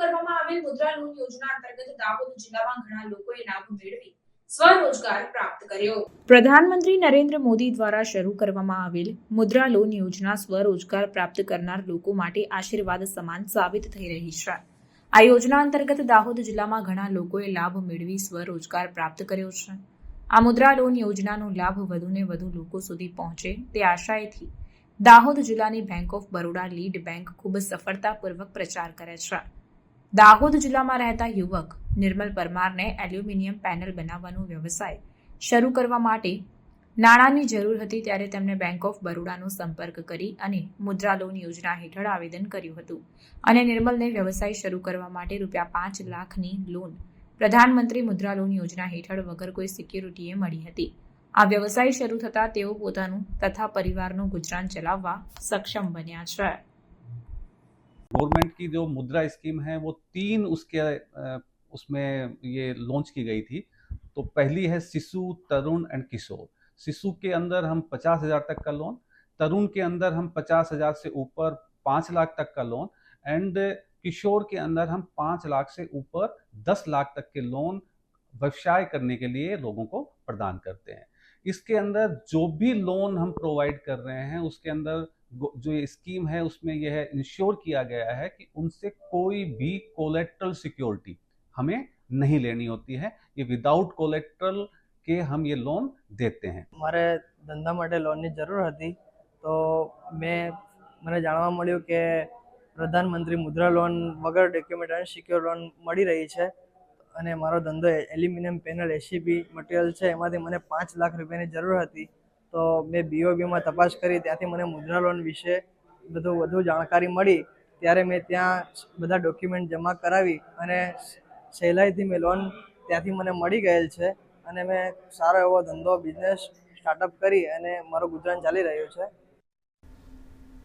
કરવામાં આવેલ મુદ્રા લોન યોજના અંતર્ગત દાહોદ જિલ્લામાં ઘણા લોકોએ લાભ મેળવી સ્વરોજગાર પ્રાપ્ત કર્યો। પ્રધાનમંત્રી નરેન્દ્ર મોદી દ્વારા શરૂ કરવામાં આવેલ મુદ્રા લોન યોજના સ્વરોજગાર પ્રાપ્ત કરનાર લોકો માટે આશીર્વાદ સમાન સાબિત થઈ રહી છે। આ યોજના અંતર્ગત દાહોદ જિલ્લામાં ઘણા લોકોએ લાભ મેળવી સ્વરોજગાર પ્રાપ્ત કર્યો છે। આ મુદ્રા લોન યોજનાનો લાભ વધુને વધુ લોકો સુધી પહોંચે તે આશયથી દાહોદ જિલ્લાની bank of Baroda lead bank ખૂબ સફળતાપૂર્વક પ્રચાર કરે છે। દાહોદ જિલ્લામાં રહેતા યુવક નિર્મલ પરમારને એલ્યુમિનિયમ પેનલ બનાવવાનો વ્યવસાય શરૂ કરવા માટે નાણાંની જરૂર હતી, ત્યારે તેમણે બેંક ઓફ બરોડાનો સંપર્ક કરી અને મુદ્રા લોન યોજના હેઠળ આવેદન કર્યું હતું અને નિર્મલને વ્યવસાય શરૂ કરવા માટે ₹5 લાખની લોન પ્રધાનમંત્રી મુદ્રા લોન યોજના હેઠળ વગર કોઈ સિક્યુરિટીએ મળી હતી। આ વ્યવસાય શરૂ થતાં તેઓ પોતાનું તથા પરિવારનું ગુજરાન ચલાવવા સક્ષમ બન્યા છે। गवर्नमेंट की जो मुद्रा स्कीम है वो 3 उसमें ये लॉन्च की गई थी। तो पहली है शिशु, तरुण एंड किशोर। शिशु के अंदर हम 50,000 तक का लोन, तरुण के अंदर हम 50,000 से ऊपर 5 लाख तक का लोन एंड किशोर के अंदर हम 5 लाख से ऊपर 10 लाख तक के लोन व्यवसाय करने के लिए लोगों को प्रदान करते हैं। इसके अंदर जो भी लोन हम प्रोवाइड कर रहे हैं उसके अंदर जो ये स्कीम है उसमें यह इंश्योर किया गया है कि उनसे कोई भी कोलेट्रल सिक्योरिटी हमें नहीं लेनी होती है। ये विदाउट कोलेट्रल के हम ये लोन देते हैं। મારે ધંધા માટે લોનની જરૂર હતી, તો મને જાણવા મળ્યું કે પ્રધાનમંત્રી મુદ્રા લોન વગર ડોક્યુમેન્ટ અને સિક્યોર લોન મળી રહી છે અને મારો ધંધો એલ્યુમિનિયમ પેનલ એસીબી મટીરિયલ છે, એમાંથી મને 5 લાખ રૂપિયાની જરૂર હતી। તો મેં બીઓબીમાં તપાસ કરી, ત્યાંથી મને મુદ્રા લોન વિશે વધુ જાણકારી મળી। ત્યારે મેં ત્યાં બધા ડોક્યુમેન્ટ જમા કરાવી અને સહેલાઈથી મેં લોન ત્યાંથી મને મળી ગયેલ છે અને મેં સારો એવો ધંધો બિઝનેસ સ્ટાર્ટઅપ કરી અને મારું ગુજરાન ચાલી રહ્યું છે।